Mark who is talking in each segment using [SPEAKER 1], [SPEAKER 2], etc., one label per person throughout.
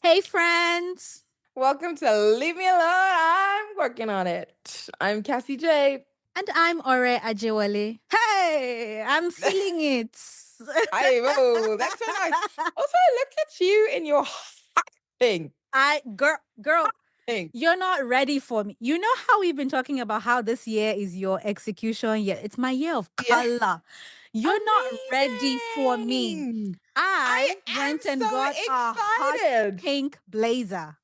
[SPEAKER 1] Hey, friends.
[SPEAKER 2] Welcome to Leave Me Alone. I'm working on it. I'm Cassie J.
[SPEAKER 1] And I'm Ore Ajewale. Hey, I'm feeling it.
[SPEAKER 2] Oh, that's so nice. Also, look at you in your hot thing.
[SPEAKER 1] Girl,
[SPEAKER 2] Thing.
[SPEAKER 1] you're not ready for me. You know how we've been talking about how this year is your execution year? It's my year of
[SPEAKER 2] Yeah.
[SPEAKER 1] color. You're not ready for me.
[SPEAKER 2] Amazing. I
[SPEAKER 1] I
[SPEAKER 2] am
[SPEAKER 1] went and
[SPEAKER 2] so
[SPEAKER 1] got a hot
[SPEAKER 2] excited.
[SPEAKER 1] pink blazer.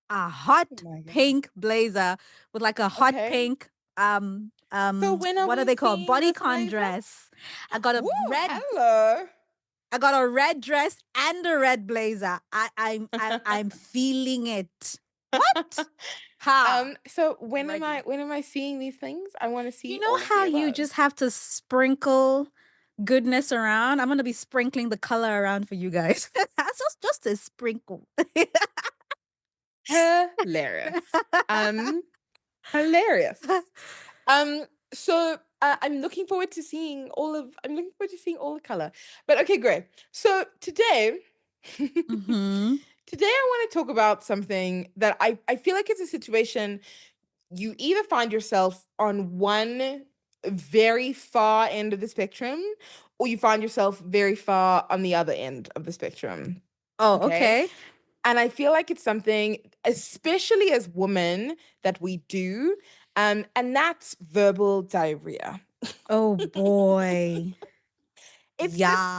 [SPEAKER 1] A
[SPEAKER 2] Oh
[SPEAKER 1] hot
[SPEAKER 2] my God.
[SPEAKER 1] pink blazer with like a hot
[SPEAKER 2] Okay.
[SPEAKER 1] pink
[SPEAKER 2] So when are
[SPEAKER 1] what are
[SPEAKER 2] we
[SPEAKER 1] they called?
[SPEAKER 2] seeing this
[SPEAKER 1] Bodycon
[SPEAKER 2] blazer?
[SPEAKER 1] dress. I got a
[SPEAKER 2] Woo,
[SPEAKER 1] red
[SPEAKER 2] hello.
[SPEAKER 1] I got a red dress and a red blazer. I'm feeling it. What? Ha.
[SPEAKER 2] So
[SPEAKER 1] I'm ready.
[SPEAKER 2] when am I seeing these things? I want to
[SPEAKER 1] You
[SPEAKER 2] see
[SPEAKER 1] know
[SPEAKER 2] all of the
[SPEAKER 1] how you
[SPEAKER 2] above.
[SPEAKER 1] just have to sprinkle goodness around? I'm gonna be sprinkling the color around for you guys. That's just a sprinkle.
[SPEAKER 2] Hilarious. Um, Hilarious. So I'm looking forward to seeing all the color. But okay, great. So today,
[SPEAKER 1] Mm-hmm.
[SPEAKER 2] today I want to talk about something that I feel like it's a situation you either find yourself on one very far end of the spectrum, or you find yourself very far on the other end of the spectrum.
[SPEAKER 1] Oh,
[SPEAKER 2] Okay.
[SPEAKER 1] okay.
[SPEAKER 2] And I feel like it's something, especially as women, that we do. And that's verbal diarrhea.
[SPEAKER 1] Oh boy.
[SPEAKER 2] It's just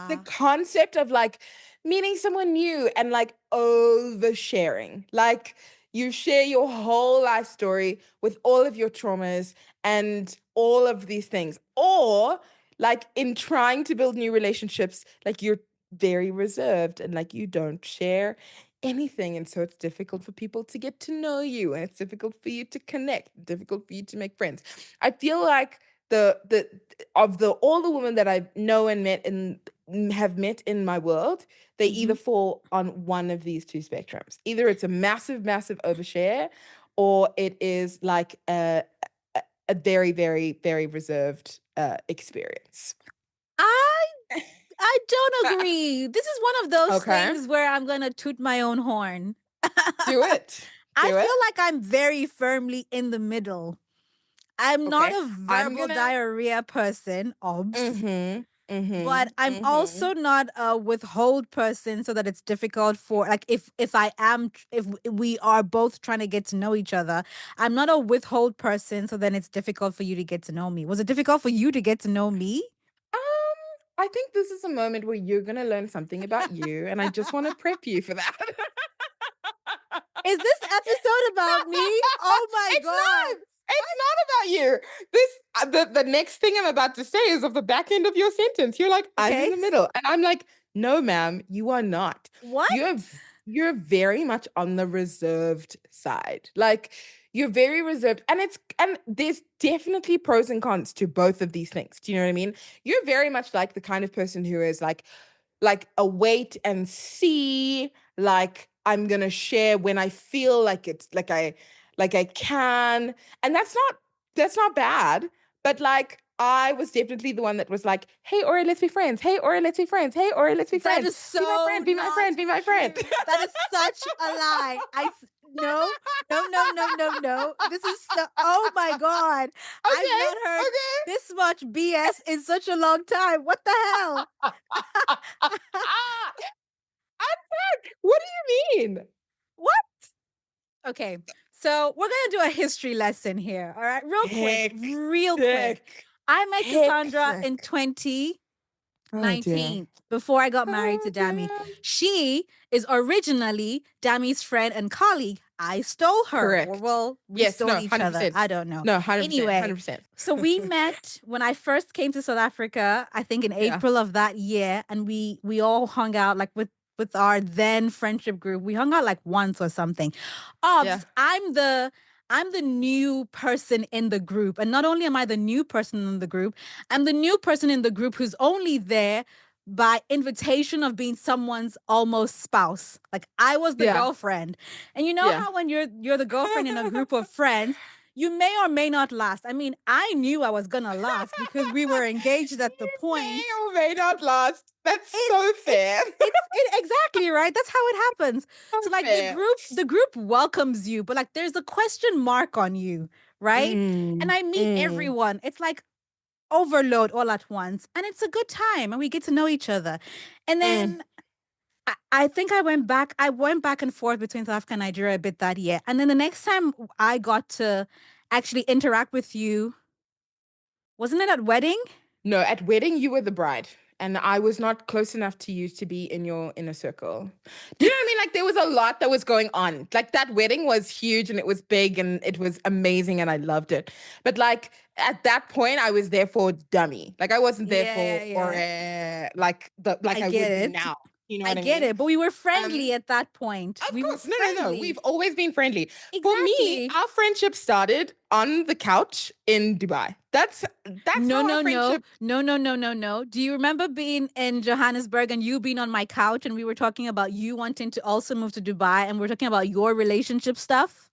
[SPEAKER 2] the
[SPEAKER 1] Yeah.
[SPEAKER 2] concept of like meeting someone new and like oversharing. Like you share your whole life story with all of your traumas and all of these things. Or like in trying to build new relationships, like you're very reserved and like you don't share anything. And so it's difficult for people to get to know you and it's difficult for you to connect, difficult for you to make friends. I feel like the of the all the women that I know and met and have met in my world, they
[SPEAKER 1] Mm-hmm.
[SPEAKER 2] either fall on one of these two spectrums. Either it's a massive, massive overshare, or it is like a very, very, very reserved experience.
[SPEAKER 1] I I don't agree. This is one of those
[SPEAKER 2] Okay,
[SPEAKER 1] things where I'm gonna toot my own horn.
[SPEAKER 2] do it.
[SPEAKER 1] I
[SPEAKER 2] Do it.
[SPEAKER 1] feel like I'm very firmly in the middle. I'm not
[SPEAKER 2] Okay,
[SPEAKER 1] a
[SPEAKER 2] I'm
[SPEAKER 1] verbal
[SPEAKER 2] gonna.
[SPEAKER 1] diarrhea person, obs.
[SPEAKER 2] Mm-hmm.
[SPEAKER 1] But
[SPEAKER 2] Mm-hmm.
[SPEAKER 1] I'm
[SPEAKER 2] Mm-hmm.
[SPEAKER 1] also not a withhold person, so that it's difficult for like if we are both trying to get to know each other, I'm not a withhold person, so then it's difficult for you to get to know me. Was it difficult for you to get to know me?
[SPEAKER 2] I think this is a moment where you're gonna learn something about you, and I just want to prep you for that.
[SPEAKER 1] Is this episode about me? Oh my
[SPEAKER 2] It's
[SPEAKER 1] god.
[SPEAKER 2] not. It's not about you. This the next thing I'm about to say is of the back end of your sentence. You're like, I'm in
[SPEAKER 1] Okay.
[SPEAKER 2] the middle, and I'm like, no, ma'am, you are not.
[SPEAKER 1] What?
[SPEAKER 2] You're you're very much on the reserved side. Like you're very reserved, and there's definitely pros and cons to both of these things. Do you know what I mean? You're very much like the kind of person who is like a wait and see, like I'm gonna share when I feel like it's like I can. And that's not bad. But like I was definitely the one that was like, hey Ori, let's be friends. Hey Ori, let's be friends. Hey Ori, let's be
[SPEAKER 1] That
[SPEAKER 2] friends.
[SPEAKER 1] is
[SPEAKER 2] Be my
[SPEAKER 1] so
[SPEAKER 2] friend, be my
[SPEAKER 1] not
[SPEAKER 2] friend, be my friend.
[SPEAKER 1] true. That is such a lie. No, no, no, no, no, no. This is so, oh my God. I've
[SPEAKER 2] Okay,
[SPEAKER 1] not heard
[SPEAKER 2] okay.
[SPEAKER 1] this much BS in such a long time. What the hell?
[SPEAKER 2] Unpack. What do you mean?
[SPEAKER 1] What? Okay. So we're going to do a history lesson here. All right. Real quick. Real quick.
[SPEAKER 2] Hectic.
[SPEAKER 1] I met Cassandra in
[SPEAKER 2] Hectic. Oh dear.
[SPEAKER 1] 2019 before I got married to
[SPEAKER 2] Oh
[SPEAKER 1] Dami.
[SPEAKER 2] dear.
[SPEAKER 1] She is originally Dami's friend and colleague. I stole her, or
[SPEAKER 2] Correct.
[SPEAKER 1] well, we
[SPEAKER 2] Yes,
[SPEAKER 1] stole
[SPEAKER 2] no,
[SPEAKER 1] each other.
[SPEAKER 2] 100%.
[SPEAKER 1] I don't know.
[SPEAKER 2] No, 100%,
[SPEAKER 1] Anyway,
[SPEAKER 2] 100%.
[SPEAKER 1] so we met when I first came to South Africa, I think in
[SPEAKER 2] Yeah.
[SPEAKER 1] April of that year, and we all hung out like with our then friendship group. We hung out like once or something.
[SPEAKER 2] Yeah.
[SPEAKER 1] Obs, I'm the new person in the group. And not only am I the new person in the group, I'm the new person in the group who's only there by invitation of being someone's almost spouse. Like I was the
[SPEAKER 2] Yeah.
[SPEAKER 1] girlfriend. And you know
[SPEAKER 2] Yeah.
[SPEAKER 1] how when you're the girlfriend in a group of friends, You may or may not last. I mean, I knew I was gonna last because we were engaged at the
[SPEAKER 2] You may
[SPEAKER 1] point.
[SPEAKER 2] or may not last. That's
[SPEAKER 1] It
[SPEAKER 2] so fair.
[SPEAKER 1] exactly right. That's how it happens.
[SPEAKER 2] So
[SPEAKER 1] So like
[SPEAKER 2] fair.
[SPEAKER 1] the group welcomes you, but like there's a question mark on you, right? And
[SPEAKER 2] Mm,
[SPEAKER 1] I meet
[SPEAKER 2] mm,
[SPEAKER 1] everyone. It's like overload all at once, and it's a good time, and we get to know each other. And
[SPEAKER 2] mm.
[SPEAKER 1] then I think I went back. I went back and forth between South Africa and Nigeria a bit that year. And then the next time I got to actually interact with you, wasn't it at wedding?
[SPEAKER 2] No, at wedding you were the bride, and I was not close enough to you to be in your inner circle. Do you know what I mean? Like there was a lot that was going on. Like that wedding was huge and it was big and it was amazing and I loved it. But like at that point, I was there for dummy. Like I wasn't there
[SPEAKER 1] Yeah,
[SPEAKER 2] for
[SPEAKER 1] yeah.
[SPEAKER 2] like
[SPEAKER 1] I
[SPEAKER 2] I
[SPEAKER 1] get
[SPEAKER 2] would be
[SPEAKER 1] it.
[SPEAKER 2] now. You know
[SPEAKER 1] I
[SPEAKER 2] what I
[SPEAKER 1] get
[SPEAKER 2] mean?
[SPEAKER 1] it. But we were
[SPEAKER 2] Um,
[SPEAKER 1] friendly at that point.
[SPEAKER 2] of
[SPEAKER 1] We were
[SPEAKER 2] course. No, no, no. We've
[SPEAKER 1] friendly.
[SPEAKER 2] always been friendly. For me,
[SPEAKER 1] Exactly.
[SPEAKER 2] our friendship started on the couch in Dubai. That's
[SPEAKER 1] No,
[SPEAKER 2] how our
[SPEAKER 1] no, no.
[SPEAKER 2] friendship.
[SPEAKER 1] No, no, no, no, no. Do you remember being in Johannesburg and you being on my couch and we were talking about you wanting to also move to Dubai and we are talking about your relationship stuff?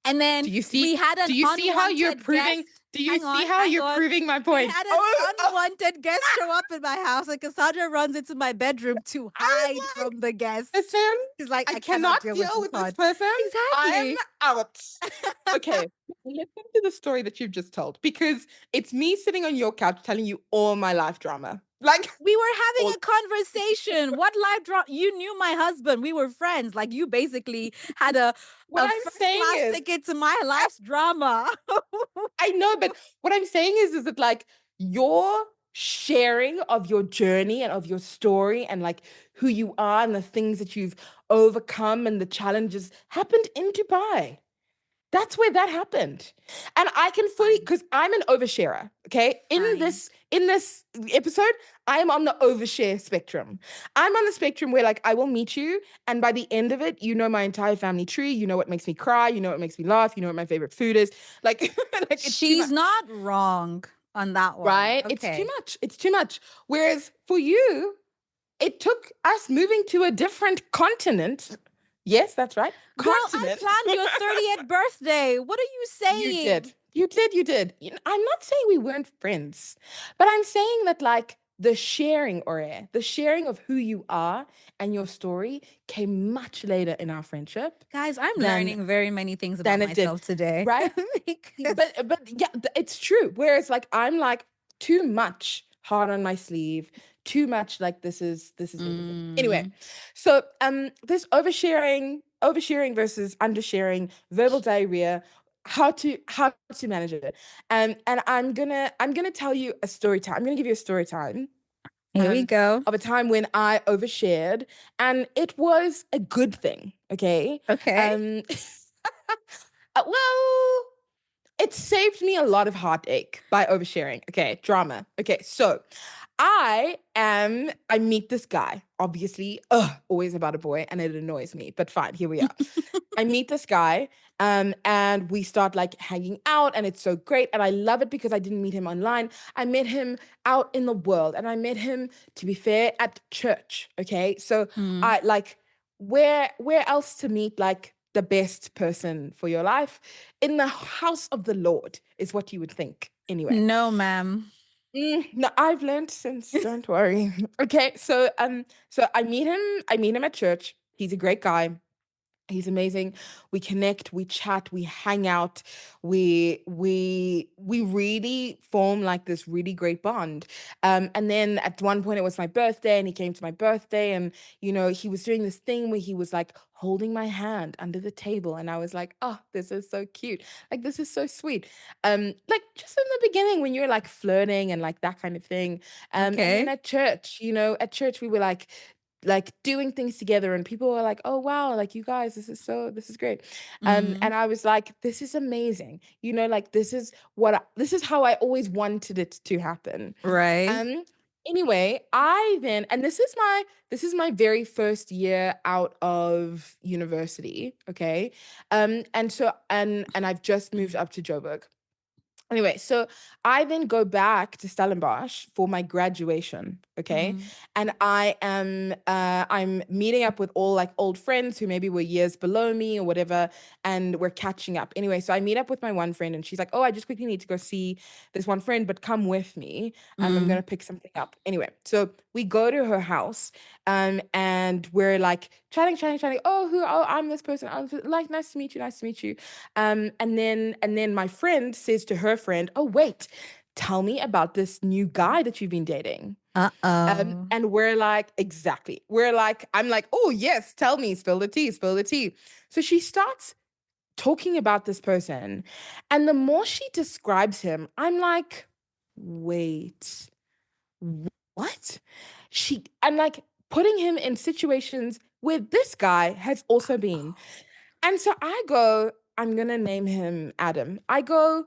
[SPEAKER 1] And then
[SPEAKER 2] Do you see
[SPEAKER 1] we had an
[SPEAKER 2] do you see how you're
[SPEAKER 1] unwanted
[SPEAKER 2] proving
[SPEAKER 1] guest.
[SPEAKER 2] do you
[SPEAKER 1] Hang
[SPEAKER 2] see
[SPEAKER 1] on,
[SPEAKER 2] how
[SPEAKER 1] hang
[SPEAKER 2] you're
[SPEAKER 1] on.
[SPEAKER 2] proving my
[SPEAKER 1] We
[SPEAKER 2] point?
[SPEAKER 1] had an
[SPEAKER 2] Oh,
[SPEAKER 1] unwanted guest show up in my house, and Cassandra runs into my bedroom to
[SPEAKER 2] I
[SPEAKER 1] hide
[SPEAKER 2] was like,
[SPEAKER 1] from the guests.
[SPEAKER 2] listen,
[SPEAKER 1] She's like,
[SPEAKER 2] I
[SPEAKER 1] I cannot
[SPEAKER 2] cannot
[SPEAKER 1] deal
[SPEAKER 2] deal
[SPEAKER 1] with this
[SPEAKER 2] with this
[SPEAKER 1] one.
[SPEAKER 2] person. I'm
[SPEAKER 1] Exactly.
[SPEAKER 2] out. Okay, listen to the story that you've just told because it's me sitting on your couch telling you all my life drama. Like
[SPEAKER 1] We were having
[SPEAKER 2] all
[SPEAKER 1] a conversation. What life drama? You knew my husband. We were friends. Like you basically had
[SPEAKER 2] what
[SPEAKER 1] a
[SPEAKER 2] I'm
[SPEAKER 1] first
[SPEAKER 2] saying
[SPEAKER 1] class
[SPEAKER 2] is
[SPEAKER 1] ticket to my life's drama.
[SPEAKER 2] I know, but what I'm saying is that like your sharing of your journey and of your story and like who you are and the things that you've overcome and the challenges happened in Dubai. That's where that happened. And I can fully
[SPEAKER 1] Fine.
[SPEAKER 2] because I'm an oversharer. Okay.
[SPEAKER 1] Fine.
[SPEAKER 2] In this episode, I'm on the overshare spectrum. I'm on the spectrum where like I will meet you, and by the end of it, you know my entire family tree, you know what makes me cry, you know what makes me laugh, you know what my favorite food is. Like, like it's too
[SPEAKER 1] She's
[SPEAKER 2] much.
[SPEAKER 1] not wrong on that one.
[SPEAKER 2] Right? It's too
[SPEAKER 1] Okay.
[SPEAKER 2] much. It's too much. Whereas for you, it took us moving to a different continent. Yes, that's right.
[SPEAKER 1] Girl, I
[SPEAKER 2] Continent.
[SPEAKER 1] planned your 30th birthday. What are you
[SPEAKER 2] You
[SPEAKER 1] saying?
[SPEAKER 2] did. You did. You did. I'm not saying we weren't friends, but I'm saying that like the sharing, or the sharing of who you are and your story came much later in our friendship
[SPEAKER 1] Guys, I'm
[SPEAKER 2] than
[SPEAKER 1] learning very many things about
[SPEAKER 2] than it did.
[SPEAKER 1] myself today.
[SPEAKER 2] Right?
[SPEAKER 1] Because
[SPEAKER 2] But yeah, it's true. Whereas like I'm like too much hard on my sleeve, too much like this is everything. Anyway,
[SPEAKER 1] mm,
[SPEAKER 2] so this oversharing versus undersharing, verbal diarrhea, how to manage it. And I'm gonna tell you a story time. I'm gonna give you a story time
[SPEAKER 1] here we go.
[SPEAKER 2] of a time when I overshared and it was a good thing. Okay.
[SPEAKER 1] Okay.
[SPEAKER 2] Um well, it saved me a lot of heartache by oversharing. Okay, drama. Okay, so I meet this guy, obviously, always about a boy, and it annoys me, but fine, here we are. I meet this guy, and we start like hanging out, and it's so great. And I love it because I didn't meet him online. I met him out in the world, and I met him, to be fair, at church. Okay. So
[SPEAKER 1] Mm.
[SPEAKER 2] I like where else to meet like the best person for your life? In the house of the Lord, is what you would think. Anyway.
[SPEAKER 1] No, ma'am.
[SPEAKER 2] No, I've learned since, don't worry. Okay, so I meet him at church. He's a great guy. He's amazing. We connect, we chat, we hang out. We really form like this really great bond. And then at one point it was my birthday and he came to my birthday and he was doing this thing where he was like holding my hand under the table and I was like, "Oh, this is so cute. Like this is so sweet." Like just in the beginning when you're like flirting and like that kind of thing. And then
[SPEAKER 1] Okay.
[SPEAKER 2] at church, at church we were like doing things together and people were like, "Oh wow, like you guys, this is great."
[SPEAKER 1] Mm.
[SPEAKER 2] And I was like, this is amazing, like this is how I always wanted it to happen.
[SPEAKER 1] Right.
[SPEAKER 2] um anyway, I then and this is my very first year out of university. Okay. And so and I've just moved up to Joburg. Anyway, so I then go back to Stellenbosch for my graduation, okay?
[SPEAKER 1] Mm.
[SPEAKER 2] And I'm meeting up with all like old friends who maybe were years below me or whatever, and we're catching up. Anyway, so I meet up with my one friend and she's like, "Oh, I just quickly need to go see this one friend, but come with me. I'm
[SPEAKER 1] Mm.
[SPEAKER 2] gonna pick something up." Anyway, so we go to her house, and we're like chatting. Oh, who? Oh, I'm this person. Like, nice to meet you. Nice to meet you. And then my friend says to her friend, "Oh, wait, tell me about this new guy that you've been dating."
[SPEAKER 1] Uh-oh.
[SPEAKER 2] And we're like, exactly. We're like, I'm like, "Oh, yes, tell me, spill the tea, spill the tea." So she starts talking about this person. And the more she describes him, I'm like, wait, what? I'm like putting him in situations where this guy has also been. And so I go, I'm gonna name him Adam. I go,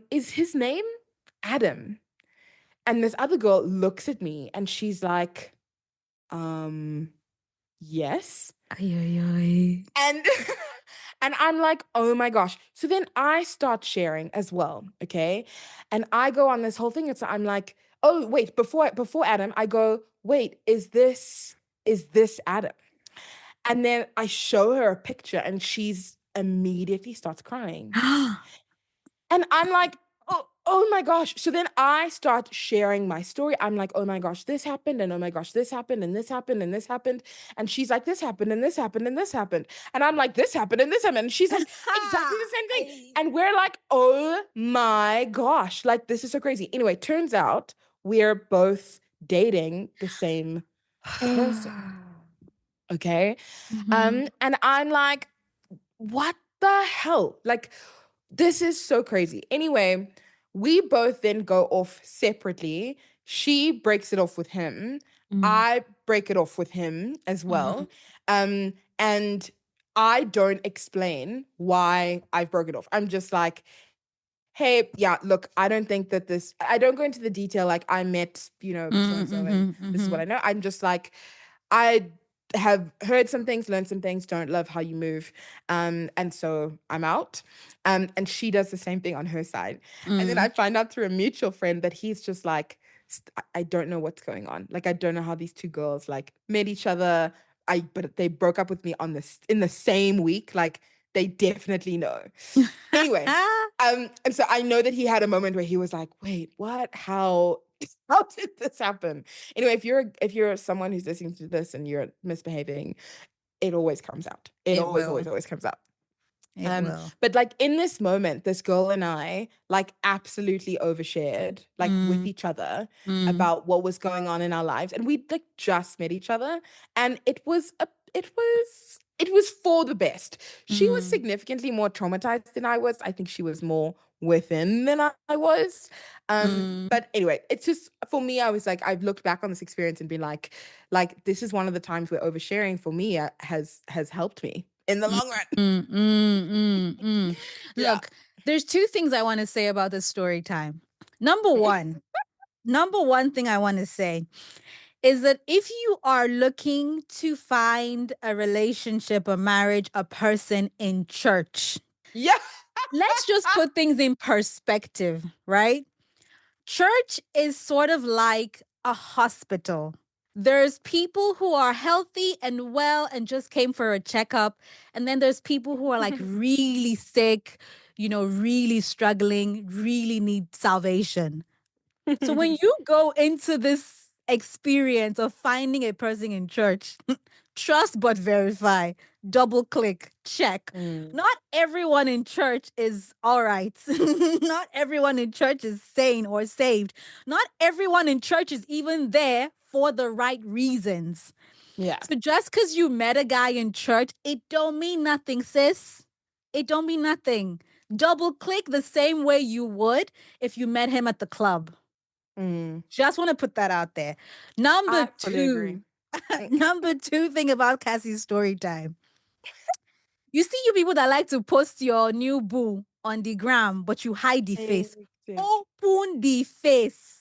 [SPEAKER 2] is his name Adam? And this other girl looks at me and she's like, um, yes.
[SPEAKER 1] Ay, ay, ay.
[SPEAKER 2] And and I'm like, oh my gosh. So then I start sharing as well, okay? And I go on this whole thing. And so I'm like, oh wait, before Adam, I go, wait, is this Adam? And then I show her a picture and she's immediately starts crying. And I'm like, oh my gosh. So then I start sharing my story. I'm like, oh my gosh, this happened, and oh my gosh, this happened, and this happened, and this happened. And she's like, this happened, and this happened, and this happened. And I'm like, this happened, and this happened. And she's like, exactly the same thing.
[SPEAKER 1] Ay.
[SPEAKER 2] And we're like, oh my gosh, like this is so crazy. Anyway, turns out we're both dating the same person. Okay.
[SPEAKER 1] Mhm.
[SPEAKER 2] And I'm like, what the hell? Like, this is so crazy. Anyway, we both then go off separately. She breaks it off with him.
[SPEAKER 1] Mm.
[SPEAKER 2] I break it off with him as
[SPEAKER 1] Mhm.
[SPEAKER 2] well. And I don't explain why I've broken it off. I'm just like, hey, yeah, look, I don't think that I don't go into the detail like I met, so and
[SPEAKER 1] Mm,
[SPEAKER 2] so, and
[SPEAKER 1] mhm,
[SPEAKER 2] this is what I
[SPEAKER 1] mhm.
[SPEAKER 2] know. I'm just like, I have heard some things, learned some things, don't love how you move. And so I'm out. And she does the same thing on her side. And then I
[SPEAKER 1] Mm.
[SPEAKER 2] find out through a mutual friend that he's just like, I don't know what's going on. Like, I don't know how these two girls like met each other. But they broke up with me in the same week. Like, they definitely know. Anyway, and so I know that he had a moment where he was like, "Wait, what? How? How did this happen?" Anyway, if you're someone who's listening to this and you're misbehaving, it always comes out. It
[SPEAKER 1] It
[SPEAKER 2] always,
[SPEAKER 1] will.
[SPEAKER 2] always, always comes out.
[SPEAKER 1] It will.
[SPEAKER 2] But like in this moment, this girl and I like absolutely overshared, like with
[SPEAKER 1] Mm.
[SPEAKER 2] each other
[SPEAKER 1] Mm.
[SPEAKER 2] about what was going on in our lives. And we like just met each other. And it was for the best. She was
[SPEAKER 1] Mm.
[SPEAKER 2] significantly more traumatized than I was. I think she was more within than I was.
[SPEAKER 1] Mm.
[SPEAKER 2] But anyway, it's just for me, I was like, I've looked back on this experience and been like this is one of the times where oversharing for me has helped me in the
[SPEAKER 1] Mm.
[SPEAKER 2] long run.
[SPEAKER 1] Mm. Mm. Mm. Mm.
[SPEAKER 2] Yeah.
[SPEAKER 1] Look, there's two things I want to say about this story time. Number one thing I want to say is that if you are looking to find a relationship, a marriage, a person in church,
[SPEAKER 2] Yeah.
[SPEAKER 1] let's just put things in perspective, right? Church is sort of like a hospital. There's people who are healthy and well and just came for a checkup. And then there's people who are like really sick, really struggling, really need salvation. So when you go into this experience of finding a person in church, trust but verify, double click, check.
[SPEAKER 2] Mm,
[SPEAKER 1] Not everyone in church is all right. Not everyone in church is sane or saved. Not everyone in church is even there for the right reasons.
[SPEAKER 2] yeah.
[SPEAKER 1] So just because you met a guy in church, it don't mean nothing, sis. It don't mean nothing. Double click the same way you would if you met him at the club.
[SPEAKER 2] Mm,
[SPEAKER 1] Just want to put that out there. Number
[SPEAKER 2] I fully agree.
[SPEAKER 1] two, number two thing about Cassie's story time. You see, you people that like to post your new boo on the gram, but you hide the face.
[SPEAKER 2] Addictive.
[SPEAKER 1] Open the face.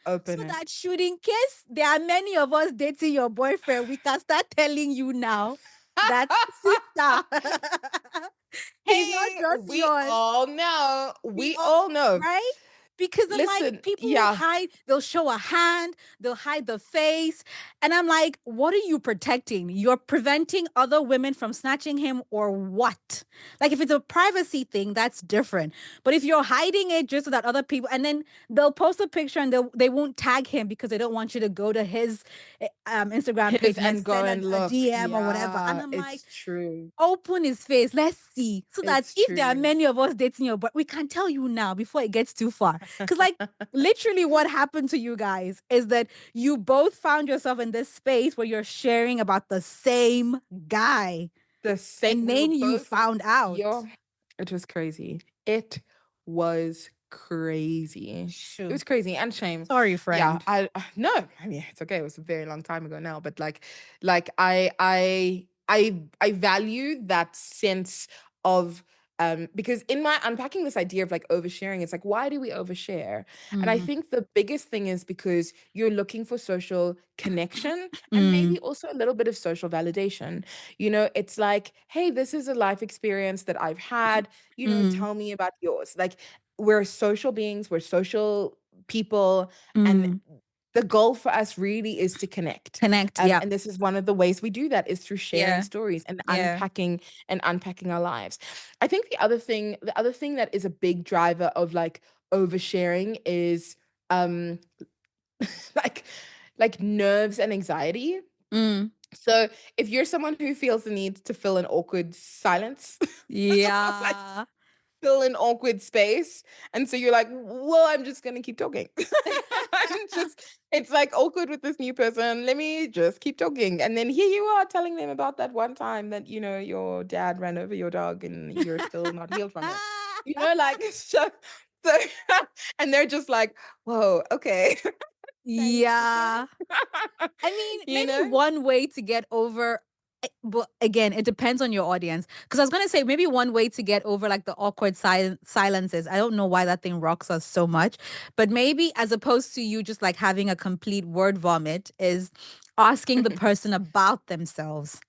[SPEAKER 1] So
[SPEAKER 2] Open
[SPEAKER 1] that
[SPEAKER 2] it.
[SPEAKER 1] should, in case there are many of us dating your boyfriend, we can start telling you now. That's sister. He's not
[SPEAKER 2] Hey,
[SPEAKER 1] just
[SPEAKER 2] we
[SPEAKER 1] yours.
[SPEAKER 2] all know.
[SPEAKER 1] We
[SPEAKER 2] We
[SPEAKER 1] all
[SPEAKER 2] all know.
[SPEAKER 1] right? Because I'm like,
[SPEAKER 2] Listen,
[SPEAKER 1] people will
[SPEAKER 2] yeah,
[SPEAKER 1] hide, they'll show a hand, they'll hide the face. And I'm like, what are you protecting? You're preventing other women from snatching him or what? Like, if it's a privacy thing, that's different. But if you're hiding it just so that other people, and then they'll post a picture and they won't tag him because they don't want you to go to his Instagram page
[SPEAKER 2] his
[SPEAKER 1] and then
[SPEAKER 2] and go
[SPEAKER 1] send
[SPEAKER 2] and
[SPEAKER 1] a
[SPEAKER 2] look.
[SPEAKER 1] DM or whatever. And
[SPEAKER 2] Yeah,
[SPEAKER 1] I'm like,
[SPEAKER 2] it's true.
[SPEAKER 1] open his face. Let's see. So that
[SPEAKER 2] It's
[SPEAKER 1] if there are
[SPEAKER 2] true.
[SPEAKER 1] many of us dating you, but we can tell you now before it gets too far. Because, like, literally, what happened to you guys is that you both found yourself in this space where you're sharing about the same guy.
[SPEAKER 2] The same,
[SPEAKER 1] And
[SPEAKER 2] we were
[SPEAKER 1] then you
[SPEAKER 2] both,
[SPEAKER 1] found out.
[SPEAKER 2] yo, it was crazy. It was crazy. It
[SPEAKER 1] Shoo.
[SPEAKER 2] was crazy and shame.
[SPEAKER 1] Sorry,
[SPEAKER 2] Yeah,
[SPEAKER 1] friend.
[SPEAKER 2] I no, I mean it's okay. It was a very long time ago now, but like I value that sense of because in my unpacking this idea of like oversharing, it's like why do we overshare? And I
[SPEAKER 1] Mm,
[SPEAKER 2] think the biggest thing is because you're looking for social connection and
[SPEAKER 1] mm,
[SPEAKER 2] maybe also a little bit of social validation. It's like, hey, this is a life experience that I've had,
[SPEAKER 1] mm,
[SPEAKER 2] tell me about yours. Like we're social beings, we're social people, and
[SPEAKER 1] mm.
[SPEAKER 2] the goal for us really is to connect.
[SPEAKER 1] Connect. Yep.
[SPEAKER 2] And this is one of the ways we do that is through sharing
[SPEAKER 1] Yeah.
[SPEAKER 2] stories
[SPEAKER 1] Yeah.
[SPEAKER 2] and unpacking our lives. I think the other thing that is a big driver of like oversharing is um like nerves and anxiety.
[SPEAKER 1] Mm.
[SPEAKER 2] So if you're someone who feels the need to fill an awkward silence, like
[SPEAKER 1] Yeah.
[SPEAKER 2] fill an awkward space, and so you're like, well, I'm just gonna keep talking. It's like awkward with this new person. Let me just keep talking. And then here you are telling them about that one time that, your dad ran over your dog and you're still not healed from it. Like it's just so and they're just like, whoa, okay. Thanks for sharing.
[SPEAKER 1] Yeah. I mean,
[SPEAKER 2] you
[SPEAKER 1] maybe
[SPEAKER 2] know?
[SPEAKER 1] one way to get over, but again, it depends on your audience. Because I was gonna say maybe one way to get over like the awkward silences. I don't know why that thing rocks us so much, but maybe as opposed to you just like having a complete word vomit, is asking the person about themselves.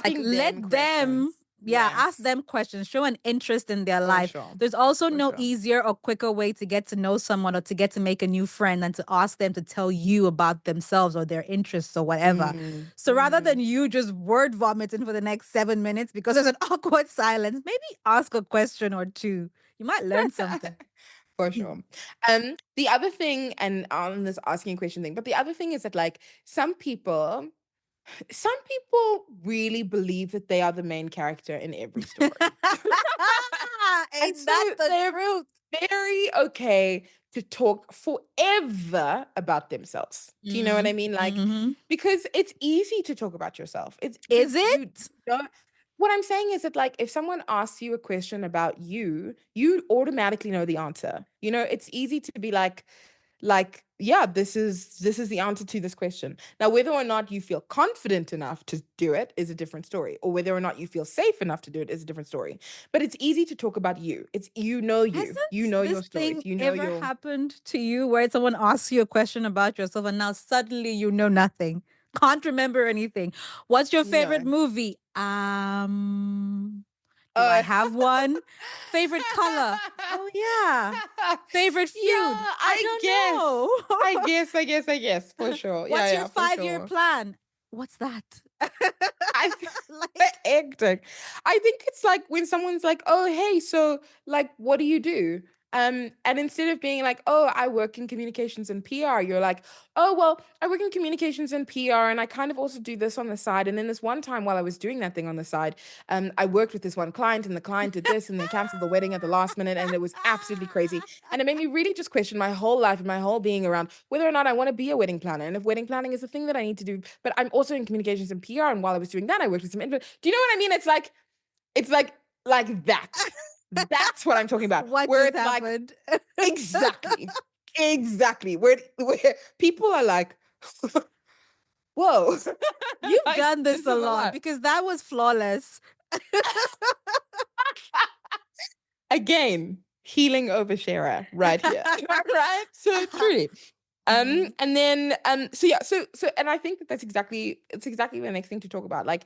[SPEAKER 1] Like
[SPEAKER 2] Asking them
[SPEAKER 1] let them,
[SPEAKER 2] questions.
[SPEAKER 1] yeah, ask
[SPEAKER 2] Yes,
[SPEAKER 1] them questions, show an interest in their
[SPEAKER 2] for
[SPEAKER 1] life.
[SPEAKER 2] sure.
[SPEAKER 1] There's also
[SPEAKER 2] For
[SPEAKER 1] no
[SPEAKER 2] sure.
[SPEAKER 1] easier or quicker way to get to know someone or to get to make a new friend than to ask them to tell you about themselves or their interests or whatever.
[SPEAKER 2] Mm,
[SPEAKER 1] So rather than
[SPEAKER 2] mm.
[SPEAKER 1] you just word vomiting for the next 7 minutes because there's an awkward silence, maybe ask a question or two. You might learn something.
[SPEAKER 2] For sure. The other thing, and on this asking a question thing, but the other thing is that like some people really believe that they are the main character in every story. And
[SPEAKER 1] Ain't
[SPEAKER 2] so
[SPEAKER 1] that the
[SPEAKER 2] they're
[SPEAKER 1] truth?
[SPEAKER 2] very okay to talk forever about themselves. Do you know what
[SPEAKER 1] Mm,
[SPEAKER 2] I mean? Like,
[SPEAKER 1] hmm.
[SPEAKER 2] because it's easy to talk about yourself. It's
[SPEAKER 1] Is
[SPEAKER 2] because you
[SPEAKER 1] it?
[SPEAKER 2] don't. What I'm saying is that, like, if someone asks you a question about you, you automatically know the answer. It's easy to be like yeah, this is the answer to this question. Now whether or not you feel confident enough to do it is a different story, or whether or not you feel safe enough to do it is a different story. But it's easy to talk about you. It's you
[SPEAKER 1] Hasn't
[SPEAKER 2] know
[SPEAKER 1] this
[SPEAKER 2] your stories,
[SPEAKER 1] thing
[SPEAKER 2] you know
[SPEAKER 1] ever
[SPEAKER 2] your
[SPEAKER 1] happened to you where someone asks you a question about yourself and now suddenly you know nothing? Can't remember anything. What's your favorite
[SPEAKER 2] no.
[SPEAKER 1] movie? Do I
[SPEAKER 2] uh
[SPEAKER 1] have one? Favorite color? Oh yeah. Favorite food?
[SPEAKER 2] yeah,
[SPEAKER 1] I
[SPEAKER 2] I
[SPEAKER 1] don't
[SPEAKER 2] guess i
[SPEAKER 1] know.
[SPEAKER 2] guess i guess i guess for sure. Yeah,
[SPEAKER 1] What's your
[SPEAKER 2] yeah, for
[SPEAKER 1] 5 year
[SPEAKER 2] sure.
[SPEAKER 1] plan? What's that?
[SPEAKER 2] I
[SPEAKER 1] Like
[SPEAKER 2] hectic. I think it's like when someone's like, "Oh, hey, so like, what do you do?" And instead of being like, "Oh, I work in communications and PR," you're like, "Oh, well, I work in communications and PR, and I kind of also do this on the side." And then this one time while I was doing that thing on the side, I worked with this one client, and the client did this, and they canceled the wedding at the last minute, and it was absolutely crazy. And it made me really just question my whole life and my whole being around whether or not I want to be a wedding planner and if wedding planning is a thing that I need to do. But I'm also in communications and PR. And while I was doing that, I worked with some Do you know what I mean? It's like that. That's what I'm talking about.
[SPEAKER 1] what
[SPEAKER 2] Where
[SPEAKER 1] just
[SPEAKER 2] it's like
[SPEAKER 1] happened?
[SPEAKER 2] exactly, exactly. Where people are like, whoa,
[SPEAKER 1] You've
[SPEAKER 2] like
[SPEAKER 1] done
[SPEAKER 2] this
[SPEAKER 1] this a
[SPEAKER 2] is a
[SPEAKER 1] lot
[SPEAKER 2] lot.
[SPEAKER 1] because that was flawless.
[SPEAKER 2] Again, healing oversharer right here. Right? So truly.
[SPEAKER 1] Mm.
[SPEAKER 2] And then so yeah, so and I think that it's exactly the next thing to talk about. Like,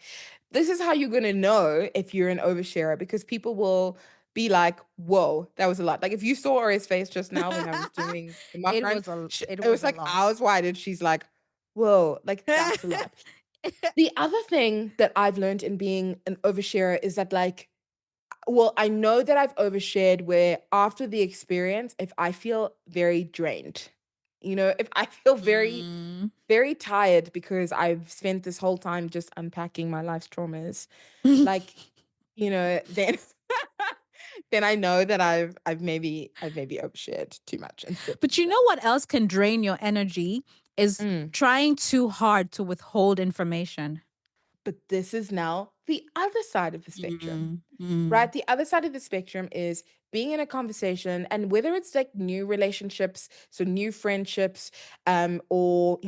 [SPEAKER 2] this is how you're gonna know if you're an oversharer, because people will be like, "Whoa, that was a lot." Like, if you saw Ori's face just now when I was doing the mock run,
[SPEAKER 1] It
[SPEAKER 2] it
[SPEAKER 1] was
[SPEAKER 2] was
[SPEAKER 1] a
[SPEAKER 2] like
[SPEAKER 1] lot.
[SPEAKER 2] eyes wide, and she's like, "Whoa, like that's a lot." The other thing that I've learned in being an oversharer is that, like, well, I know that I've overshared where after the experience, if I feel very drained, if I feel very,
[SPEAKER 1] Mm.
[SPEAKER 2] very tired because I've spent this whole time just unpacking my life's traumas, like, then then I know that I've maybe overshared too much and stepped
[SPEAKER 1] But
[SPEAKER 2] into
[SPEAKER 1] you
[SPEAKER 2] that.
[SPEAKER 1] know what else can drain your energy is
[SPEAKER 2] Mm.
[SPEAKER 1] trying too hard to withhold information.
[SPEAKER 2] But this is now the other side of the spectrum.
[SPEAKER 1] Mm, mm.
[SPEAKER 2] Right? The other side of the spectrum is being in a conversation, and whether it's like new relationships, so new friendships, or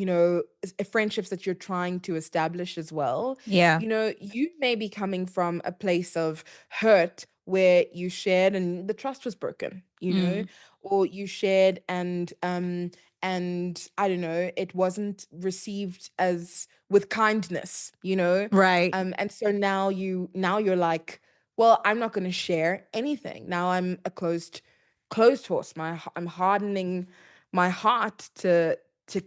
[SPEAKER 2] friendships that you're trying to establish as well.
[SPEAKER 1] Yeah.
[SPEAKER 2] You may be coming from a place of hurt where you shared and the trust was broken,
[SPEAKER 1] Mm.
[SPEAKER 2] or you shared and I don't know, it wasn't received as with kindness.
[SPEAKER 1] Right.
[SPEAKER 2] And so now you're like, well, I'm not going to share anything. Now I'm a closed horse. I'm hardening my heart to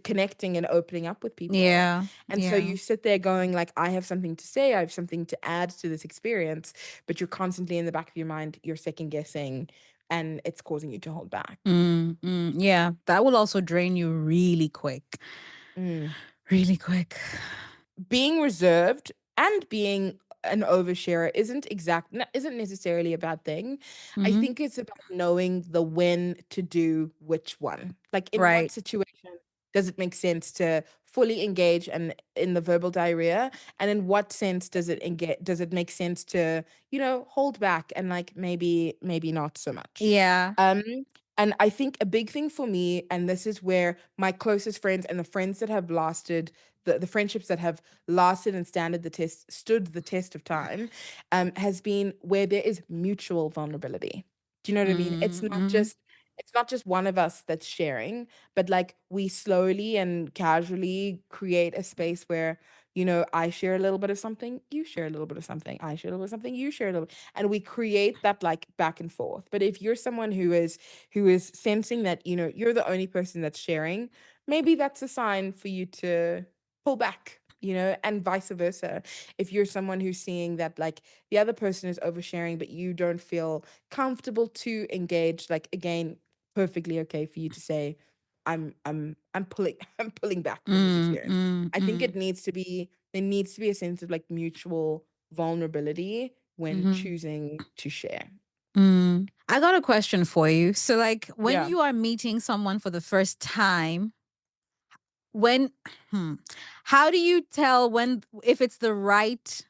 [SPEAKER 2] connecting and opening up with people.
[SPEAKER 1] Yeah.
[SPEAKER 2] And so
[SPEAKER 1] Yeah.
[SPEAKER 2] you sit there going like, I have something to say, I have something to add to this experience, but you're constantly in the back of your mind, you're second guessing, and it's causing you to hold back.
[SPEAKER 1] Mm, mm. Yeah. That will also drain you really quick.
[SPEAKER 2] Mm.
[SPEAKER 1] Really quick.
[SPEAKER 2] Being reserved and being an oversharer isn't necessarily a bad thing. I
[SPEAKER 1] Hmm.
[SPEAKER 2] think it's about knowing the when to do which one. Like, in what
[SPEAKER 1] Right.
[SPEAKER 2] situation does it make sense to fully engage and in the verbal diarrhea, and in what sense does it make sense to hold back and like maybe not so much.
[SPEAKER 1] Yeah.
[SPEAKER 2] Um and I think a big thing for me, and this is where my closest friends and the friends that have lasted, the friendships that have lasted and stood the test of time, has been where there is mutual vulnerability. Do you know what I mean? It's
[SPEAKER 1] Mm,
[SPEAKER 2] not
[SPEAKER 1] mm.
[SPEAKER 2] just it's not just one of us that's sharing, but like we slowly and casually create a space where, I share a little bit of something, you share a little bit of something, I share a little bit of something, you share a little, and we create that like back and forth. But if you're someone who is sensing that, you're the only person that's sharing, maybe that's a sign for you to pull back, and vice versa. If you're someone who's seeing that like the other person is oversharing, but you don't feel comfortable to engage, like, again, perfectly okay for you to say, I'm pulling I'm pulling back from this
[SPEAKER 1] Mm,
[SPEAKER 2] experience.
[SPEAKER 1] mm,
[SPEAKER 2] I think
[SPEAKER 1] mm.
[SPEAKER 2] there needs to be a sense of like mutual vulnerability when
[SPEAKER 1] Mhm.
[SPEAKER 2] choosing to share.
[SPEAKER 1] Mm. I got a question for you. So, like, when
[SPEAKER 2] Yeah.
[SPEAKER 1] you are meeting someone for the first time, when, hmm, how do you tell when, if it's the right?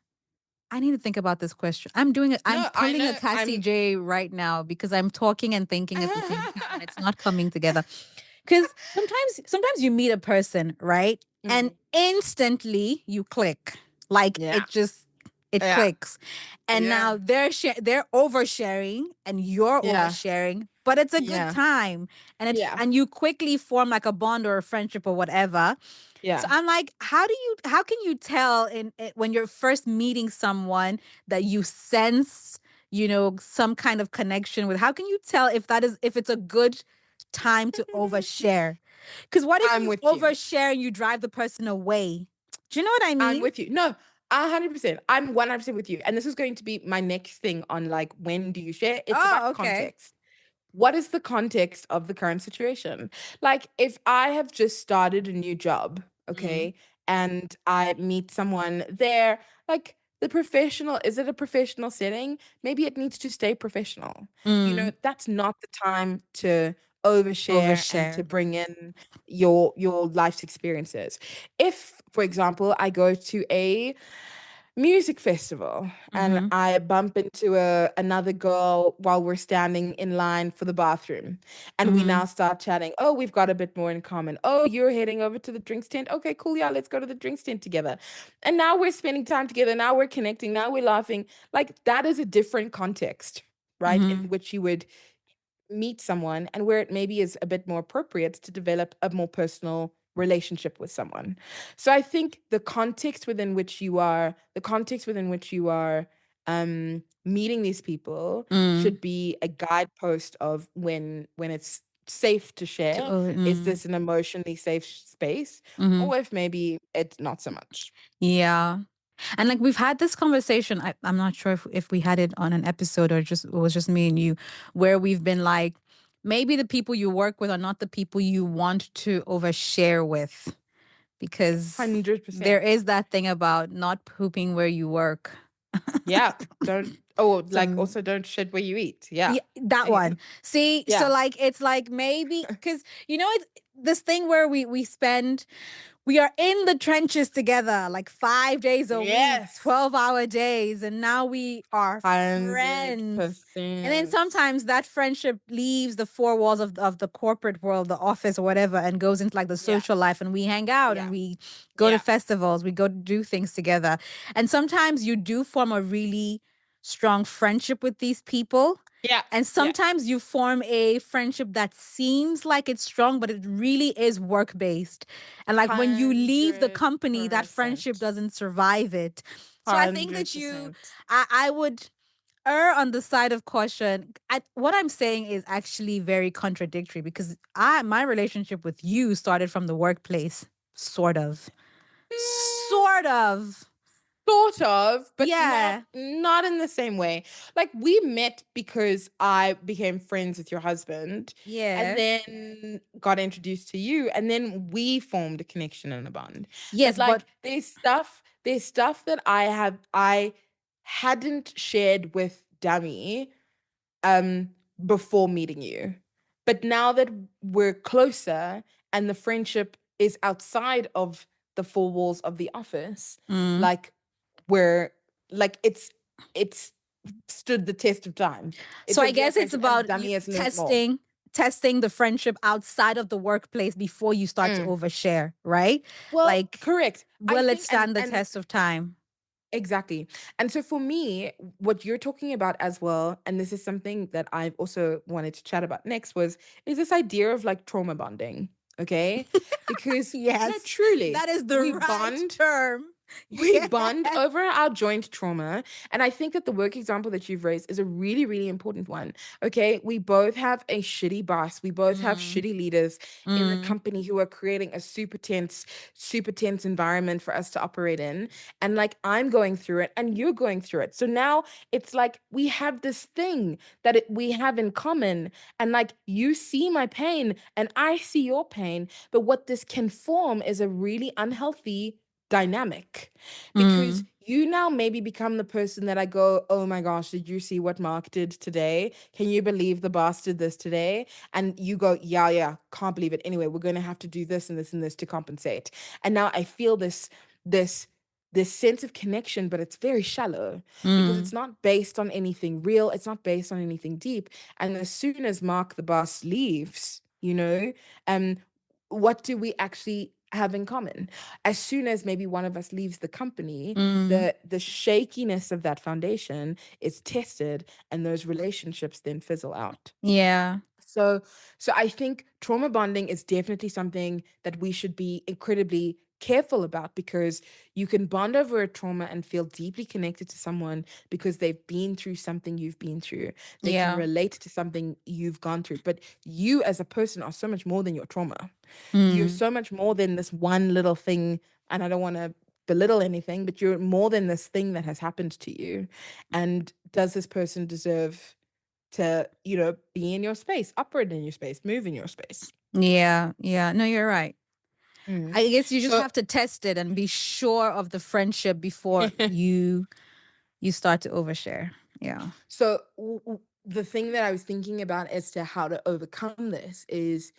[SPEAKER 1] I need to think about this question. I'm doing it. I'm
[SPEAKER 2] No, I
[SPEAKER 1] pulling a
[SPEAKER 2] know.
[SPEAKER 1] Cassie
[SPEAKER 2] I'm
[SPEAKER 1] J right now because I'm talking and thinking at the same time, and it's not coming together. Because sometimes you meet a person, right? And
[SPEAKER 2] Mm.
[SPEAKER 1] instantly you click. Like
[SPEAKER 2] Yeah.
[SPEAKER 1] it
[SPEAKER 2] Yeah.
[SPEAKER 1] clicks. And
[SPEAKER 2] Yeah.
[SPEAKER 1] now they're oversharing and you're
[SPEAKER 2] Yeah.
[SPEAKER 1] oversharing, but it's a good
[SPEAKER 2] Yeah.
[SPEAKER 1] time.
[SPEAKER 2] Yeah.
[SPEAKER 1] And you quickly form like a bond or a friendship or whatever. So
[SPEAKER 2] Yeah.
[SPEAKER 1] I'm like, how can you tell when you're first meeting someone that you sense, some kind of connection with? How can you tell if it's a good time to overshare? Because what if
[SPEAKER 2] I'm
[SPEAKER 1] you
[SPEAKER 2] with you.
[SPEAKER 1] overshare and you drive the person away? Do you know what I
[SPEAKER 2] I'm
[SPEAKER 1] mean?
[SPEAKER 2] with you. No, 100%. I'm 100% with you. And this is going to be my next thing on like, when do you share? It's
[SPEAKER 1] Oh,
[SPEAKER 2] about
[SPEAKER 1] okay.
[SPEAKER 2] context. What is the context of the current situation? Like, if I have just started a new job,
[SPEAKER 1] Mm,
[SPEAKER 2] okay, and I meet someone there, like, is it a professional setting? Maybe it needs to stay professional.
[SPEAKER 1] mm,
[SPEAKER 2] That's not the time to overshare and to
[SPEAKER 1] overshare.
[SPEAKER 2] bring in your life's experiences. If, for example, I go to a music festival and
[SPEAKER 1] Mm-hmm.
[SPEAKER 2] I bump into another girl while we're standing in line for the bathroom, and we
[SPEAKER 1] Mm-hmm.
[SPEAKER 2] now start chatting. Oh, we've got a bit more in common. Oh, you're heading over to the drinks tent. Okay, cool. Yeah, let's go to the drinks tent together. And now we're spending time together. Now we're connecting. Now we're laughing. Like, that is a different context, right? In
[SPEAKER 1] Mm-hmm.
[SPEAKER 2] which you would meet someone and where it maybe is a bit more appropriate to develop a more personal relationship with someone. So I think the context within which you are meeting these people
[SPEAKER 1] Mm.
[SPEAKER 2] should be a guidepost of when it's safe to
[SPEAKER 1] To,
[SPEAKER 2] share. Is
[SPEAKER 1] mm.
[SPEAKER 2] this an emotionally safe space?
[SPEAKER 1] Hmm.
[SPEAKER 2] Or if maybe it's not so much.
[SPEAKER 1] Yeah. And like we've had this conversation, I'm not sure if we had it on an episode or just it was just me and you, where we've been like, maybe the people you work with are not the people you want to overshare with, because there
[SPEAKER 2] 100%.
[SPEAKER 1] is that thing about not pooping where you work.
[SPEAKER 2] Yeah. Don't, oh, like
[SPEAKER 1] So
[SPEAKER 2] also don't shit where you eat. Yeah.
[SPEAKER 1] yeah, that one. See, so
[SPEAKER 2] Yeah.
[SPEAKER 1] like it's like maybe because it's this thing where we are in the trenches together like 5 days a week,
[SPEAKER 2] Yes.
[SPEAKER 1] 12-hour days, and now we are friends. And then
[SPEAKER 2] 100%.
[SPEAKER 1] sometimes that friendship leaves the four walls of the corporate world, the office or whatever, and goes into like the
[SPEAKER 2] Yeah.
[SPEAKER 1] social life, and we hang out and
[SPEAKER 2] Yeah.
[SPEAKER 1] we go to
[SPEAKER 2] Yeah.
[SPEAKER 1] festivals, we go do things together. And sometimes you do form a really strong friendship with these people.
[SPEAKER 2] Yeah.
[SPEAKER 1] And
[SPEAKER 2] Yeah.
[SPEAKER 1] sometimes you form a friendship that seems like it's strong, but it really is work based. And like when you leave the company, that friendship
[SPEAKER 2] 100%.
[SPEAKER 1] doesn't survive it. So I think that
[SPEAKER 2] 100%.
[SPEAKER 1] I would err on the side of caution. What I'm saying is actually very contradictory, because my relationship with you started from the workplace, sort of.
[SPEAKER 2] Mm,
[SPEAKER 1] Sort of.
[SPEAKER 2] sort of, but not
[SPEAKER 1] Yeah.
[SPEAKER 2] not in the same way. Like we met because I became friends with your husband and
[SPEAKER 1] Yeah.
[SPEAKER 2] then got introduced to you and then we formed a connection and a bond. But
[SPEAKER 1] Yes,
[SPEAKER 2] like
[SPEAKER 1] but
[SPEAKER 2] there's stuff that I hadn't shared with Dummy um before meeting you. But now that we're closer and the friendship is outside of the four walls of the office,
[SPEAKER 1] mm.
[SPEAKER 2] like we're like it's stood the test of time.
[SPEAKER 1] So
[SPEAKER 2] It's a
[SPEAKER 1] I
[SPEAKER 2] real
[SPEAKER 1] guess it's
[SPEAKER 2] friendship and
[SPEAKER 1] about you
[SPEAKER 2] Dummy has learned more.
[SPEAKER 1] testing the friendship outside of the workplace before you start to
[SPEAKER 2] Mm.
[SPEAKER 1] overshare, right?
[SPEAKER 2] Well,
[SPEAKER 1] Like,
[SPEAKER 2] correct. I
[SPEAKER 1] will it
[SPEAKER 2] think
[SPEAKER 1] stand the
[SPEAKER 2] and
[SPEAKER 1] test of time?
[SPEAKER 2] exactly. And so for me, what you're talking about as well, and this is something that I've also wanted to chat about next, is this idea of like trauma bonding. Okay. Because no,
[SPEAKER 1] Yes,
[SPEAKER 2] truly,
[SPEAKER 1] that is the
[SPEAKER 2] we
[SPEAKER 1] right
[SPEAKER 2] bond
[SPEAKER 1] term.
[SPEAKER 2] we
[SPEAKER 1] Yes.
[SPEAKER 2] bond over our joint trauma. And I think that the work example that you've raised is a really, really important one. Okay. We both have a shitty boss. We both have
[SPEAKER 1] Mm,
[SPEAKER 2] shitty leaders in the
[SPEAKER 1] mm,
[SPEAKER 2] company who are creating a super tense environment for us to operate in. And like I'm going through it and you're going through it. So now it's like we have this thing that we have in common. And like you see my pain and I see your pain. But what this can form is a really unhealthy dynamic because
[SPEAKER 1] mm.
[SPEAKER 2] you now maybe become the person that I go, oh my gosh, did you see what Mark did today? Can you believe the boss did this today? And you go, yeah, yeah, can't believe it. Anyway, we're going to have to do this and this and this to compensate. And now I feel this, this sense of connection, but it's very shallow because
[SPEAKER 1] Mm,
[SPEAKER 2] it's not based on anything real. It's not based on anything deep. And as soon as Mark the boss leaves, um, what do we actually have in common? As soon as maybe one of us leaves the company,
[SPEAKER 1] mm.
[SPEAKER 2] the shakiness of that foundation is tested and those relationships then fizzle out.
[SPEAKER 1] Yeah.
[SPEAKER 2] So I think trauma bonding is definitely something that we should be incredibly careful about because you can bond over a trauma and feel deeply connected to someone because they've been through something you've been through. They can
[SPEAKER 1] Yeah.
[SPEAKER 2] relate to something you've gone through. But you as a person are so much more than your trauma. You're
[SPEAKER 1] Mm.
[SPEAKER 2] so much more than this one little thing. And I don't want to belittle anything, but you're more than this thing that has happened to you. And does this person deserve to, be in your space, operate in your space, move in your space?
[SPEAKER 1] Yeah. Yeah. No, you're right.
[SPEAKER 2] Mm.
[SPEAKER 1] I guess you just
[SPEAKER 2] So,
[SPEAKER 1] have to test it and be sure of the friendship before you start to overshare. Yeah.
[SPEAKER 2] the thing that I was thinking about as to how to overcome this is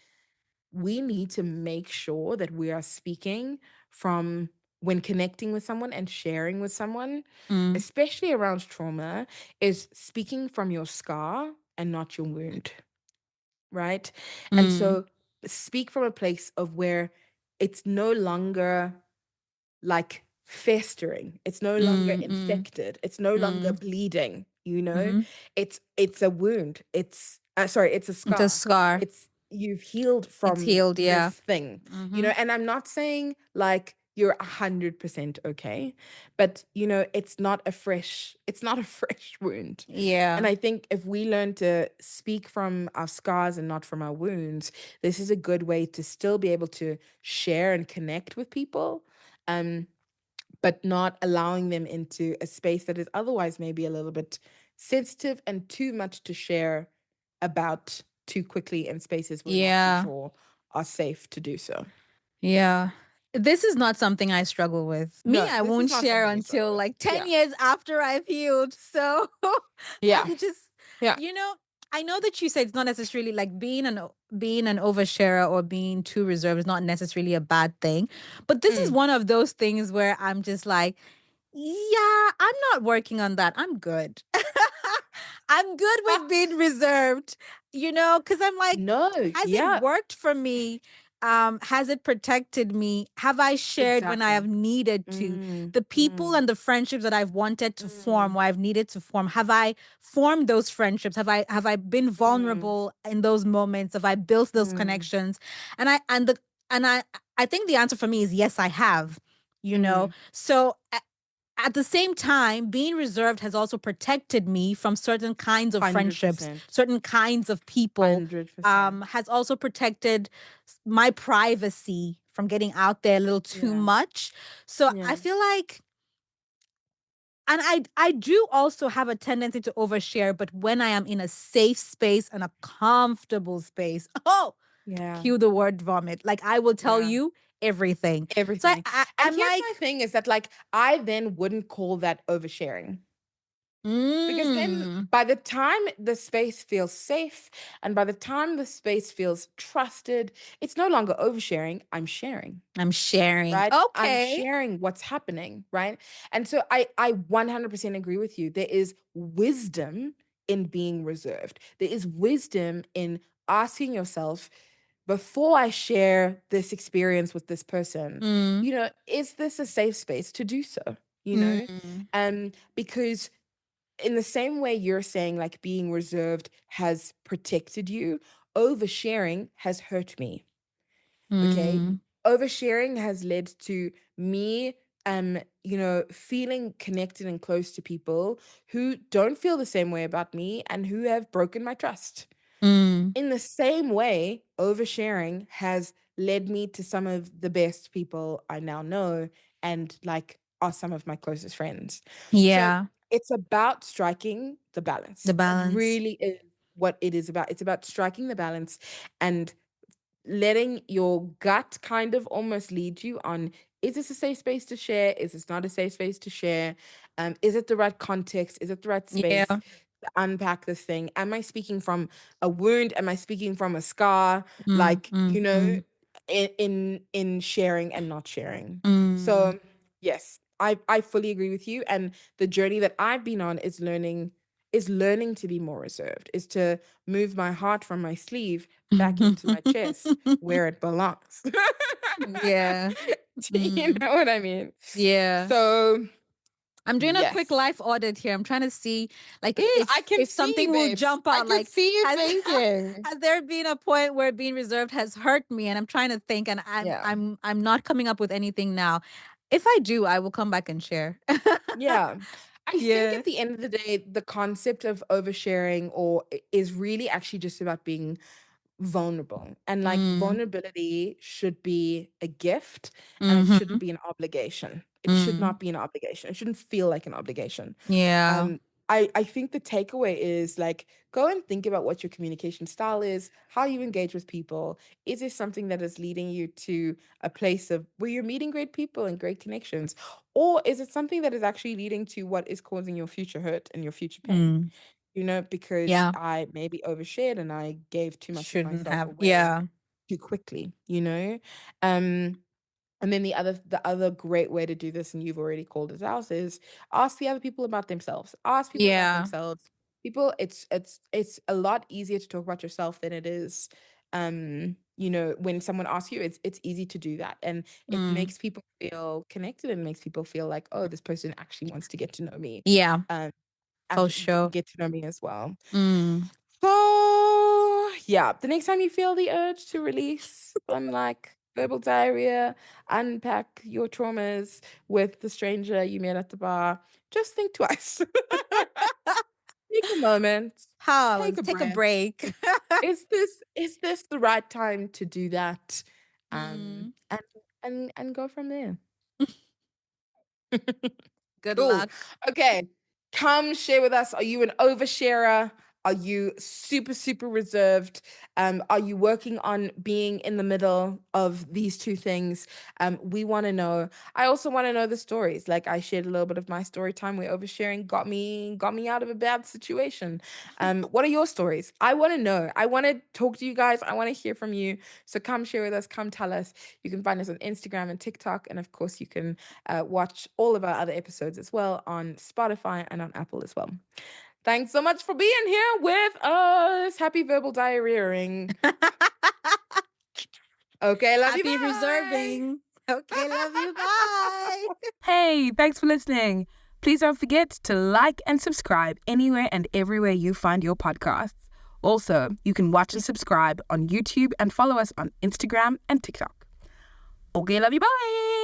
[SPEAKER 2] we need to make sure that we are speaking from when connecting with someone and sharing with someone,
[SPEAKER 1] Mm,
[SPEAKER 2] especially around trauma, is speaking from your scar and not your wound, right? And
[SPEAKER 1] mm,
[SPEAKER 2] so speak from a place of where it's no longer like festering. It's no longer
[SPEAKER 1] mm,
[SPEAKER 2] infected. It's no longer
[SPEAKER 1] mm,
[SPEAKER 2] bleeding,
[SPEAKER 1] mm,
[SPEAKER 2] It's a wound. Sorry, it's a
[SPEAKER 1] It's a
[SPEAKER 2] scar.
[SPEAKER 1] scar.
[SPEAKER 2] It's you've healed
[SPEAKER 1] It's
[SPEAKER 2] from
[SPEAKER 1] healed.
[SPEAKER 2] this
[SPEAKER 1] Yeah.
[SPEAKER 2] thing,
[SPEAKER 1] Mm-hmm.
[SPEAKER 2] and I'm not saying like you're 100% okay, but it's not a fresh wound. And
[SPEAKER 1] Yeah.
[SPEAKER 2] I think if we learn to speak from our scars and not from our wounds, this is a good way to still be able to share and connect with people. Um, but not allowing them into a space that is otherwise maybe a little bit sensitive and too much to share about too quickly in spaces we're not too
[SPEAKER 1] Yeah.
[SPEAKER 2] sure are safe to do so.
[SPEAKER 1] Yeah. This is not something I struggle with. Me,
[SPEAKER 2] No,
[SPEAKER 1] I
[SPEAKER 2] this is
[SPEAKER 1] won't
[SPEAKER 2] not
[SPEAKER 1] share
[SPEAKER 2] something you struggle
[SPEAKER 1] until
[SPEAKER 2] with.
[SPEAKER 1] like 10
[SPEAKER 2] Yeah.
[SPEAKER 1] years after I've healed. So
[SPEAKER 2] Yeah.
[SPEAKER 1] I'm just,
[SPEAKER 2] Yeah.
[SPEAKER 1] you know, I know that you said it's not necessarily like being an oversharer or being too reserved is not necessarily a bad thing. But this is
[SPEAKER 2] Mm.
[SPEAKER 1] one of those things where I'm just like, yeah, I'm not working on that. I'm good. I'm good with being reserved, because I'm like,
[SPEAKER 2] No,
[SPEAKER 1] has it
[SPEAKER 2] yeah,
[SPEAKER 1] worked for me? Has it protected me? Have I shared when I have
[SPEAKER 2] exactly.
[SPEAKER 1] needed to?
[SPEAKER 2] Mm,
[SPEAKER 1] The people
[SPEAKER 2] mm,
[SPEAKER 1] and the friendships that I've wanted to form,
[SPEAKER 2] mm,
[SPEAKER 1] or I've needed to form, have I formed those friendships? Have I been
[SPEAKER 2] mm,
[SPEAKER 1] vulnerable in those moments? Have I built those
[SPEAKER 2] mm,
[SPEAKER 1] connections? And I think the answer for me is yes, I have.
[SPEAKER 2] mm.
[SPEAKER 1] So at the same time, being reserved has also protected me from certain kinds of friendships,
[SPEAKER 2] 100%.
[SPEAKER 1] certain kinds of people,
[SPEAKER 2] 100%.
[SPEAKER 1] has also protected my privacy from getting out there a little too
[SPEAKER 2] Yeah.
[SPEAKER 1] much. So I
[SPEAKER 2] Yeah.
[SPEAKER 1] feel like, and I do also have a tendency to overshare, but when I am in a safe space and a comfortable space, oh,
[SPEAKER 2] Yeah.
[SPEAKER 1] cue the word vomit. Like I will tell
[SPEAKER 2] Yeah.
[SPEAKER 1] you everything. So
[SPEAKER 2] Everything. And
[SPEAKER 1] I'm
[SPEAKER 2] here's my
[SPEAKER 1] like,
[SPEAKER 2] thing is that like I then wouldn't call that oversharing. Because then
[SPEAKER 1] mm,
[SPEAKER 2] by the time the space feels safe and by the time the space feels trusted, it's no longer oversharing, I'm sharing,
[SPEAKER 1] I'm sharing.
[SPEAKER 2] right? I'm
[SPEAKER 1] Okay.
[SPEAKER 2] sharing what's happening, right? And so I 100% agree with you. There is wisdom in being reserved. There is wisdom in asking yourself before I share this experience with this person,
[SPEAKER 1] Mm,
[SPEAKER 2] is this a safe space to do so? You know?
[SPEAKER 1] mm,
[SPEAKER 2] Because in the same way you're saying like being reserved has protected you, oversharing has hurt me. Okay.
[SPEAKER 1] mm,
[SPEAKER 2] Oversharing has led to me feeling connected and close to people who don't feel the same way about me and who have broken my trust.
[SPEAKER 1] mm.
[SPEAKER 2] In the same way, oversharing has led me to some of the best people I now know and like are some of my closest friends. So
[SPEAKER 1] Yeah,
[SPEAKER 2] it's about striking the
[SPEAKER 1] the
[SPEAKER 2] balance. It
[SPEAKER 1] balance.
[SPEAKER 2] really is what it is about. It's about striking the balance and letting your gut kind of almost lead you on, is this a safe space to share, is this not a safe space to share, is it the right context, is it the right space
[SPEAKER 1] Yeah.
[SPEAKER 2] to unpack this thing, am I speaking from a wound, am I speaking from a scar,
[SPEAKER 1] Mm,
[SPEAKER 2] like
[SPEAKER 1] mm, mm,
[SPEAKER 2] in sharing and not sharing.
[SPEAKER 1] mm,
[SPEAKER 2] So yes, I fully agree with you, and the journey that I've been on is learning to be more reserved, is to move my heart from my sleeve back into my chest where it belongs.
[SPEAKER 1] yeah.
[SPEAKER 2] Do you
[SPEAKER 1] Mm,
[SPEAKER 2] know what I mean?
[SPEAKER 1] yeah.
[SPEAKER 2] So,
[SPEAKER 1] I'm doing a quick
[SPEAKER 2] yes.
[SPEAKER 1] life audit here. I'm trying to see like if
[SPEAKER 2] I can
[SPEAKER 1] if
[SPEAKER 2] see,
[SPEAKER 1] something will
[SPEAKER 2] babes.
[SPEAKER 1] jump
[SPEAKER 2] I
[SPEAKER 1] out.
[SPEAKER 2] could
[SPEAKER 1] Like
[SPEAKER 2] see you
[SPEAKER 1] has
[SPEAKER 2] thinking.
[SPEAKER 1] has there been a point where being reserved has hurt me? And I'm trying to think, and I'm
[SPEAKER 2] Yeah.
[SPEAKER 1] I'm I'm not coming up with anything now. If I do, I will come back and share.
[SPEAKER 2] Yeah. I think
[SPEAKER 1] Yeah.
[SPEAKER 2] at the end of the day, the concept of oversharing is really actually just about being vulnerable. And like
[SPEAKER 1] Mm,
[SPEAKER 2] vulnerability should be a gift and it shouldn't
[SPEAKER 1] mm-hmm,
[SPEAKER 2] be an obligation. It should
[SPEAKER 1] mm,
[SPEAKER 2] not be an obligation. It shouldn't feel like an obligation.
[SPEAKER 1] yeah.
[SPEAKER 2] Um, I think the takeaway is like go and think about what your communication style is, how you engage with people. Is this something that is leading you to a place of where you're meeting great people and great connections? Or is it something that is actually leading to what is causing your future hurt and your future pain?
[SPEAKER 1] Mm,
[SPEAKER 2] Because
[SPEAKER 1] yeah.
[SPEAKER 2] I maybe overshared and I gave too much of
[SPEAKER 1] Shouldn't
[SPEAKER 2] myself
[SPEAKER 1] have.
[SPEAKER 2] away
[SPEAKER 1] Yeah.
[SPEAKER 2] too quickly. Um, and then the other great way to do this, and you've already called it out, is ask the other people about themselves. Ask people about
[SPEAKER 1] Yeah.
[SPEAKER 2] themselves. People, it's a lot easier to talk about yourself than it is, when someone asks you, it's easy to do that, and it
[SPEAKER 1] Mm,
[SPEAKER 2] makes people feel connected and makes people feel like, oh, this person actually wants to get to know me.
[SPEAKER 1] yeah.
[SPEAKER 2] Um,
[SPEAKER 1] For
[SPEAKER 2] actually
[SPEAKER 1] sure.
[SPEAKER 2] get to know me as well.
[SPEAKER 1] Mm.
[SPEAKER 2] So yeah, the next time you feel the urge to release on like verbal diarrhea, unpack your traumas with the stranger you met at the bar, just think twice. Take a moment, take a
[SPEAKER 1] Take a
[SPEAKER 2] breath.
[SPEAKER 1] break.
[SPEAKER 2] Is this the right time to do that?
[SPEAKER 1] Mm,
[SPEAKER 2] And go from there.
[SPEAKER 1] good
[SPEAKER 2] Cool.
[SPEAKER 1] luck.
[SPEAKER 2] Okay. Come share with us. Are you an oversharer? Are you super, super reserved? Are you working on being in the middle of these two things? We want to know. I also want to know the stories. Like I shared a little bit of my story time where oversharing got me out of a bad situation. What are your stories? I want to know. I want to talk to you guys. I want to hear from you. So come share with us. Come tell us. You can find us on Instagram and TikTok, and of course you can watch all of our other episodes as well on Spotify and on Apple as well. Thanks so much for being here with us. Happy verbal diarrheaing. Okay, love you.
[SPEAKER 1] Happy
[SPEAKER 2] Bye.
[SPEAKER 1] reserving. Okay, love you. Bye.
[SPEAKER 3] Hey, thanks for listening. Please don't forget to like and subscribe anywhere and everywhere you find your podcasts. Also, you can watch and subscribe on YouTube and follow us on Instagram and TikTok. Okay, love you. Bye.